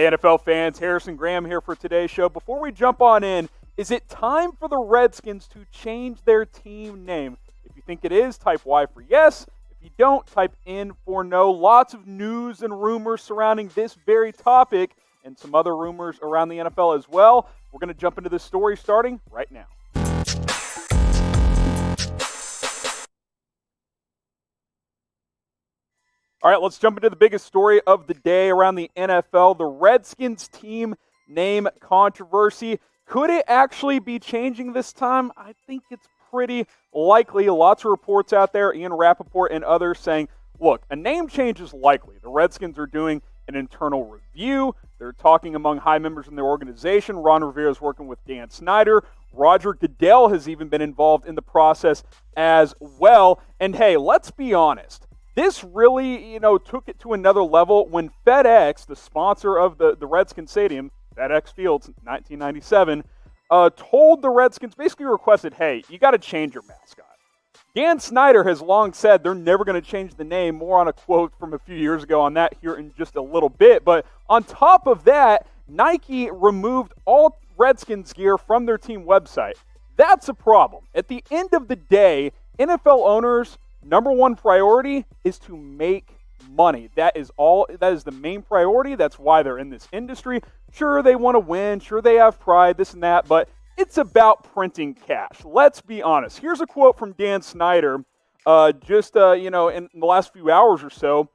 Hey NFL fans, Harrison Graham here for today's show. Before we jump on in, is it time for the Redskins to change their team name? If you think it is, type Y for yes. If you don't, type N for no. Lots of news and rumors surrounding this very topic and some other rumors around the NFL as well. We're going to jump into this story starting right now. All right, let's jump into the biggest story of the day around the NFL, the Redskins team name controversy. Could it actually be changing this time? I think it's pretty likely. Lots of reports out there, Ian Rappaport and others saying, look, a name change is likely. The Redskins are doing an internal review. They're talking among high members in their organization. Ron Rivera is working with Dan Snyder. Roger Goodell has even been involved in the process as well. And hey, let's be honest. This really, took it to another level when FedEx, the sponsor of the Redskins Stadium, FedEx Field since 1997, told the Redskins, basically requested, hey, you got to change your mascot. Dan Snyder has long said they're never going to change the name. More on a quote from a few years ago on that here in just a little bit. But on top of that, Nike removed all Redskins gear from their team website. That's a problem. At the end of the day, NFL owners' number one priority is to make money. That is the main priority. That's why they're in this industry. Sure, they want to win. Sure, they have pride, this and that, but it's about printing cash. Let's be honest. Here's a quote from Dan Snyder in the last few hours or so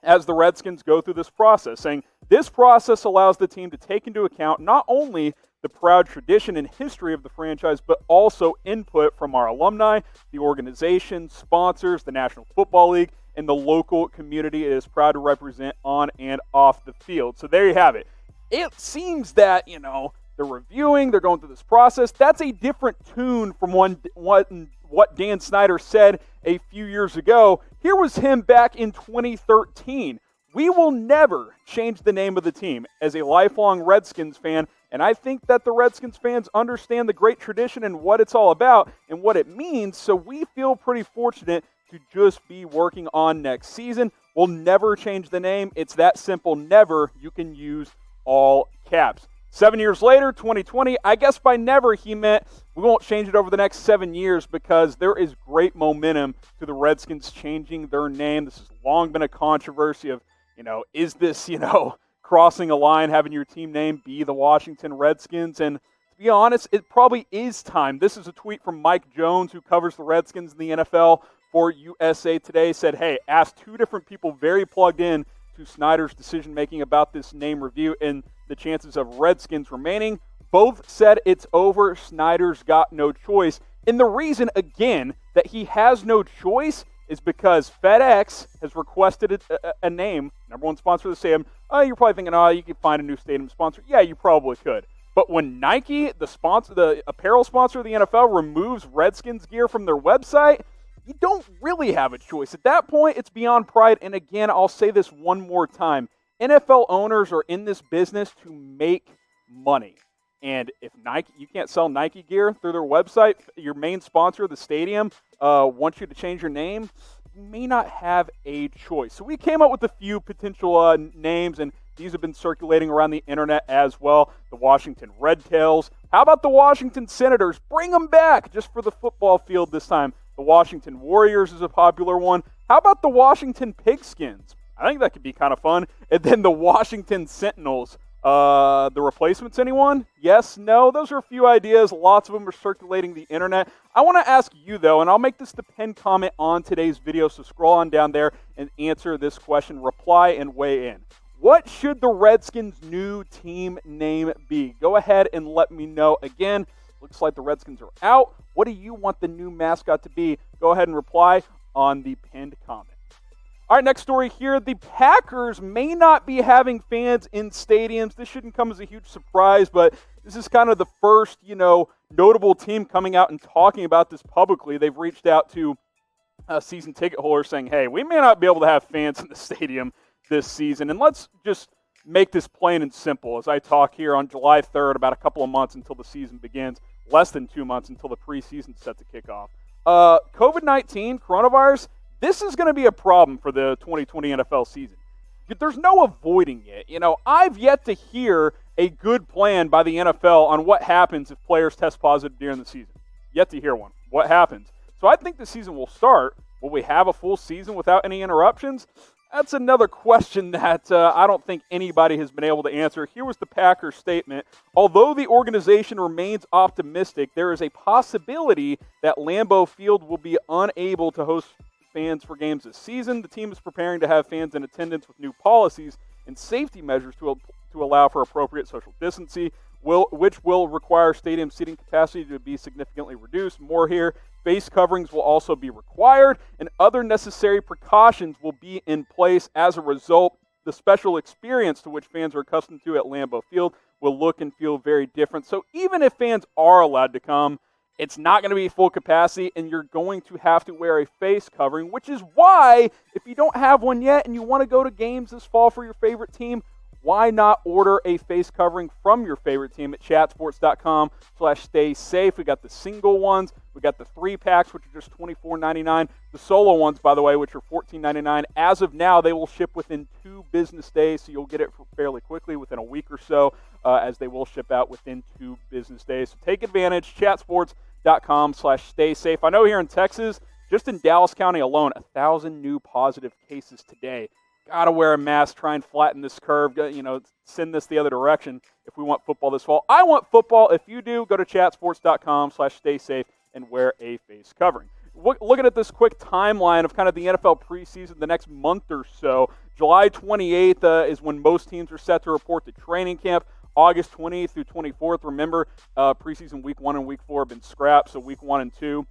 as the Redskins go through this process, saying, this process allows the team to take into account not only the proud tradition and history of the franchise, but also input from our alumni, the organization, sponsors, the National Football League, and the local community it is proud to represent on and off the field. So there you have it. It seems that, they're reviewing, they're going through this process. That's a different tune from what Dan Snyder said a few years ago. Here was him back in 2013. We will never change the name of the team. As a lifelong Redskins fan, and I think that the Redskins fans understand the great tradition and what it's all about and what it means, so we feel pretty fortunate to just be working on next season. We'll never change the name. It's that simple. Never. You can use all caps. 7 years later, 2020, I guess by never he meant we won't change it over the next 7 years because there is great momentum to the Redskins changing their name. This has long been a controversy of, is this, crossing a line, having your team name be the Washington Redskins? And to be honest, it probably is time. This is a tweet from Mike Jones, who covers the Redskins in the NFL for USA Today, said, hey, asked two different people very plugged in to Snyder's decision-making about this name review and the chances of Redskins remaining. Both said it's over. Snyder's got no choice. And the reason, again, that he has no choice is because FedEx has requested a name, number one sponsor of the stadium. You're probably thinking, you could find a new stadium sponsor. Yeah, you probably could. But when Nike, the apparel sponsor of the NFL, removes Redskins gear from their website, you don't really have a choice. At that point, it's beyond pride. And again, I'll say this one more time. NFL owners are in this business to make money. And if you can't sell Nike gear through their website, your main sponsor of the stadium wants you to change your name, you may not have a choice. So we came up with a few potential names, and these have been circulating around the internet as well. The Washington Red Tails. How about the Washington Senators? Bring them back just for the football field this time. The Washington Warriors is a popular one. How about the Washington Pigskins? I think that could be kind of fun. And then the Washington Sentinels. The replacements, anyone? Yes, no? Those are a few ideas. Lots of them are circulating the internet. I want to ask you, though, and I'll make this the pinned comment on today's video, so scroll on down there and answer this question. Reply and weigh in. What should the Redskins' new team name be? Go ahead and let me know. Again, looks like the Redskins are out. What do you want the new mascot to be? Go ahead and reply on the pinned comment. All right, next story here. The Packers may not be having fans in stadiums. This shouldn't come as a huge surprise, but this is kind of the first, notable team coming out and talking about this publicly. They've reached out to season ticket holders saying, hey, we may not be able to have fans in the stadium this season. And let's just make this plain and simple as I talk here on July 3rd, about a couple of months until the season begins, less than 2 months until the preseason is set to kick off. COVID-19, coronavirus, this is going to be a problem for the 2020 NFL season. There's no avoiding it. I've yet to hear a good plan by the NFL on what happens if players test positive during the season. Yet to hear one. What happens? So I think the season will start. Will we have a full season without any interruptions? That's another question that I don't think anybody has been able to answer. Here was the Packers statement. Although the organization remains optimistic, there is a possibility that Lambeau Field will be unable to host fans for games this season. The team is preparing to have fans in attendance with new policies and safety measures to allow for appropriate social distancing, which will require stadium seating capacity to be significantly reduced. More here. Face coverings will also be required, and other necessary precautions will be in place. As a result, the special experience to which fans are accustomed to at Lambeau Field will look and feel very different. So even if fans are allowed to come, it's not going to be full capacity, and you're going to have to wear a face covering, which is why, if you don't have one yet and you want to go to games this fall for your favorite team, why not order a face covering from your favorite team at chatsports.com/stay safe. We got the single ones. We got the 3-packs, which are just $24.99. The solo ones, by the way, which are $14.99. As of now, they will ship within 2 business days, so you'll get it fairly quickly, within a week or so, as they will ship out within 2 business days. So take advantage, chatsports.com/stay safe. I know here in Texas, just in Dallas County alone, 1,000 new positive cases today. Got to wear a mask, try and flatten this curve, send this the other direction if we want football this fall. I want football. If you do, go to chatsports.com/stay safe and wear a face covering. Looking at this quick timeline of kind of the NFL preseason the next month or so, July 28th is when most teams are set to report to training camp. August 20th through 24th, remember, preseason week 1 and week 4 have been scrapped, so week 1 and 2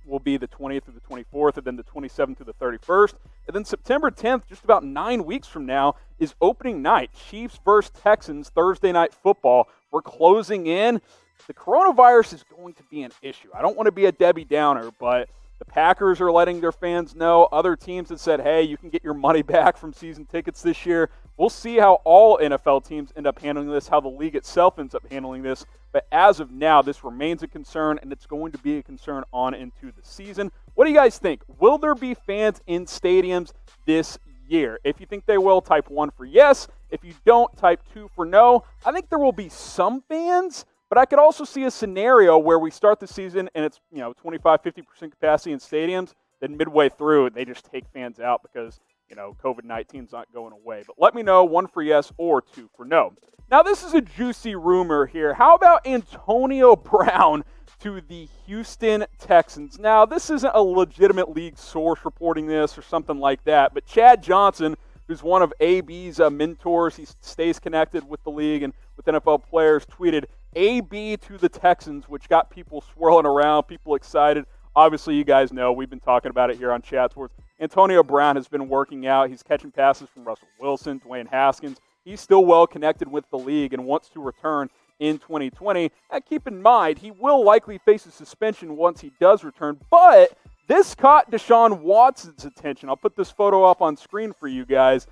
will be the 20th through the 24th, and then the 27th through the 31st. And then September 10th, just about 9 weeks from now, is opening night. Chiefs versus Texans, Thursday night football. We're closing in. The coronavirus is going to be an issue. I don't want to be a Debbie Downer, but the Packers are letting their fans know. Other teams have said, hey, you can get your money back from season tickets this year. We'll see how all NFL teams end up handling this, how the league itself ends up handling this. But as of now, this remains a concern, and it's going to be a concern on into the season. What do you guys think? Will there be fans in stadiums this year? If you think they will, type 1 for yes. If you don't, type 2 for no. I think there will be some fans, but I could also see a scenario where we start the season and it's 25-50% capacity in stadiums. Then midway through, they just take fans out because COVID-19 is not going away. But let me know, 1 for yes or 2 for no. Now, this is a juicy rumor here. How about Antonio Brown to the Houston Texans? Now, this isn't a legitimate league source reporting this or something like that, but Chad Johnson, who's one of AB's mentors, he stays connected with the league and with NFL players, tweeted AB to the Texans, which got people swirling around, people excited. Obviously, you guys know, we've been talking about it here on Chat Sports. Antonio Brown has been working out. He's catching passes from Russell Wilson, Dwayne Haskins. He's still well connected with the league and wants to return in 2020. And keep in mind, he will likely face a suspension once he does return. But this caught Deshaun Watson's attention. I'll put this photo up on screen for you guys.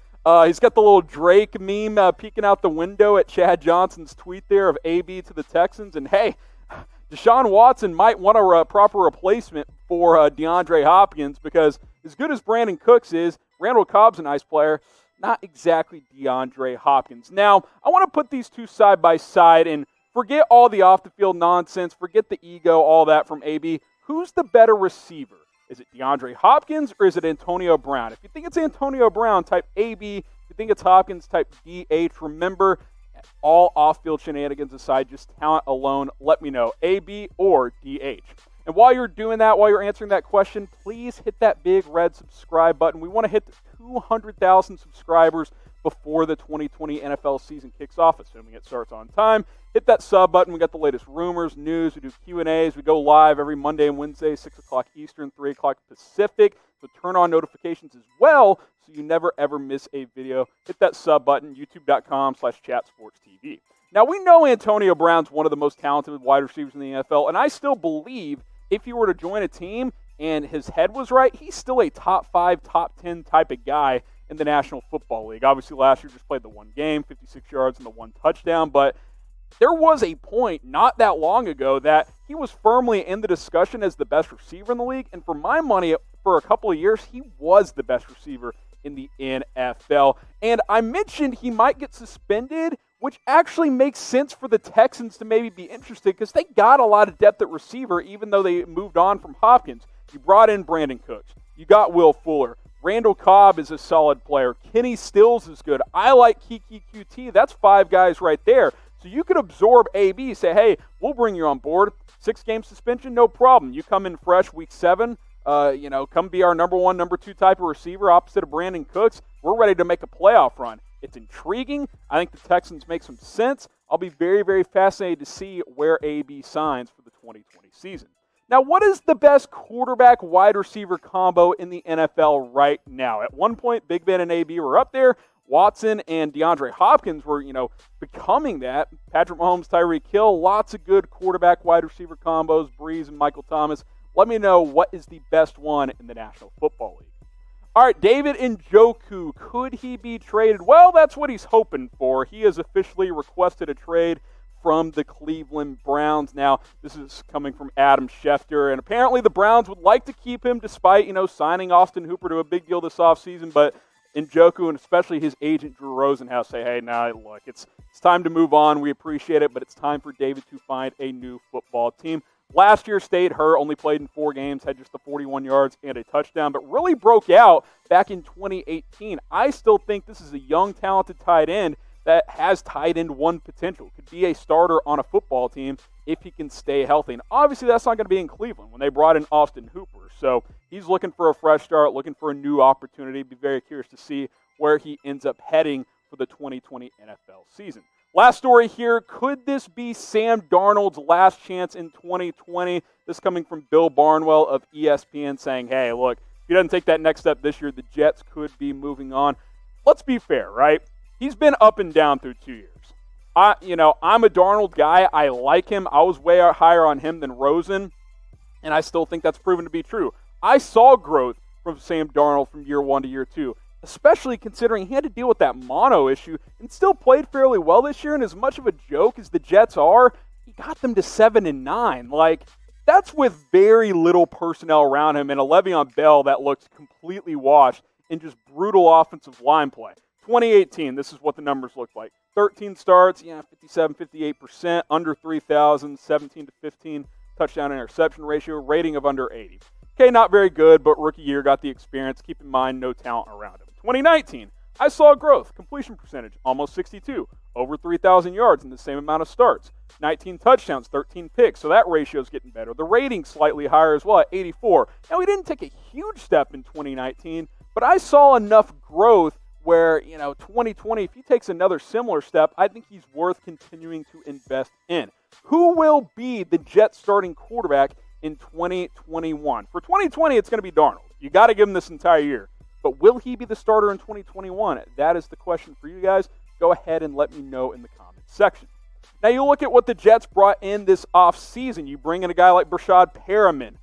He's got the little Drake meme peeking out the window at Chad Johnson's tweet there of AB to the Texans. And hey, Deshaun Watson might want a proper replacement for DeAndre Hopkins, because as good as Brandon Cooks is, Randall Cobb's a nice player, not exactly DeAndre Hopkins. Now, I want to put these two side by side and forget all the off-the-field nonsense, forget the ego, all that from AB. Who's the better receiver? Is it DeAndre Hopkins or is it Antonio Brown? If you think it's Antonio Brown, type AB. If you think it's Hopkins, type DH. Remember, all off-field shenanigans aside, just talent alone, let me know, AB or DH. And while you're doing that, while you're answering that question, please hit that big red subscribe button. We want to hit the 200,000 subscribers before the 2020 NFL season kicks off, assuming it starts on time. Hit that sub button. We got the latest rumors, news. We do Q&As. We go live every Monday and Wednesday, 6 o'clock Eastern, 3 o'clock Pacific. So turn on notifications as well so you never, ever miss a video. Hit that sub button, youtube.com/chatsportstv. Now, we know Antonio Brown's one of the most talented wide receivers in the NFL, and I still believe if he were to join a team and his head was right, he's still a top 5, top 10 type of guy in the National Football League. Obviously, last year just played the one game, 56 yards and the 1 touchdown, but there was a point not that long ago that he was firmly in the discussion as the best receiver in the league, and for my money, for a couple of years, he was the best receiver in the NFL. And I mentioned he might get suspended, which actually makes sense for the Texans to maybe be interested because they got a lot of depth at receiver, even though they moved on from Hopkins. You brought in Brandon Cooks. You got Will Fuller. Randall Cobb is a solid player. Kenny Stills is good. I like Kiki QT. That's 5 guys right there. So you could absorb AB, say, hey, we'll bring you on board. 6-game suspension, no problem. You come in fresh week 7, come be our number 1, number 2 type of receiver opposite of Brandon Cooks. We're ready to make a playoff run. It's intriguing. I think the Texans make some sense. I'll be very, very fascinated to see where AB signs for the 2020 season. Now, what is the best quarterback-wide receiver combo in the NFL right now? At one point, Big Ben and AB were up there. Watson and DeAndre Hopkins were, becoming that. Patrick Mahomes, Tyreek Hill, lots of good quarterback-wide receiver combos, Breeze and Michael Thomas. Let me know what is the best one in the National Football League. All right, David Njoku, could he be traded? Well, that's what he's hoping for. He has officially requested a trade from the Cleveland Browns. Now, this is coming from Adam Schefter, and apparently the Browns would like to keep him despite, signing Austin Hooper to a big deal this offseason, but Njoku and especially his agent Drew Rosenhaus say, hey, look, it's time to move on. We appreciate it, but it's time for David to find a new football team. Last year stayed hurt, only played in 4 games, had just the 41 yards and a touchdown, but really broke out back in 2018. I still think this is a young, talented tight end that has tight end 1 potential. Could be a starter on a football team if he can stay healthy. And obviously that's not going to be in Cleveland when they brought in Austin Hooper. So he's looking for a fresh start, looking for a new opportunity. Be very curious to see where he ends up heading for the 2020 NFL season. Last story here, could this be Sam Darnold's last chance in 2020? This coming from Bill Barnwell of ESPN saying, hey, look, if he doesn't take that next step this year, the Jets could be moving on. Let's be fair, right? He's been up and down through 2 years. I'm a Darnold guy. I like him. I was way higher on him than Rosen, and I still think that's proven to be true. I saw growth from Sam Darnold from year 1 to year 2. Especially considering he had to deal with that mono issue and still played fairly well this year. And as much of a joke as the Jets are, he got them to 7-9. That's with very little personnel around him and a Le'Veon Bell that looked completely washed in just brutal offensive line play. 2018, this is what the numbers looked like. 13 starts, 57, 58%, under 3,000, 17 to 15 touchdown interception ratio, rating of under 80. Okay, not very good, but rookie year, got the experience. Keep in mind, no talent around him. 2019, I saw growth. Completion percentage, almost 62. Over 3,000 yards in the same amount of starts. 19 touchdowns, 13 picks, so that ratio is getting better. The rating slightly higher as well at 84. Now, we didn't take a huge step in 2019, but I saw enough growth where, 2020, if he takes another similar step, I think he's worth continuing to invest in. Who will be the Jets starting quarterback in 2021? For 2020, it's going to be Darnold. You got to give him this entire year. But will he be the starter in 2021? That is the question for you guys. Go ahead and let me know in the comments section. Now, you look at what the Jets brought in this offseason. You bring in a guy like Brashad Perriman.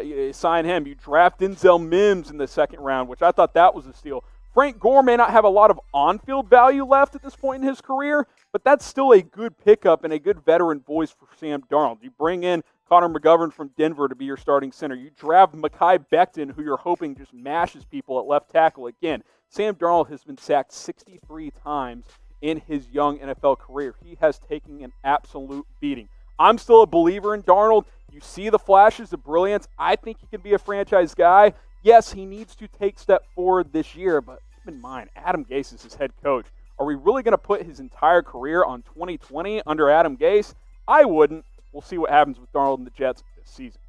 You sign him. You draft Denzel Mims in the 2nd round, which I thought that was a steal. Frank Gore may not have a lot of on-field value left at this point in his career, but that's still a good pickup and a good veteran voice for Sam Darnold. You bring in Connor McGovern from Denver to be your starting center. You draft Mekhi Becton, who you're hoping just mashes people at left tackle again. Sam Darnold has been sacked 63 times in his young NFL career. He has taken an absolute beating. I'm still a believer in Darnold. You see the flashes of brilliance. I think he can be a franchise guy. Yes, he needs to take step forward this year, but keep in mind, Adam Gase is his head coach. Are we really going to put his entire career on 2020 under Adam Gase? I wouldn't. We'll see what happens with Darnold and the Jets this season.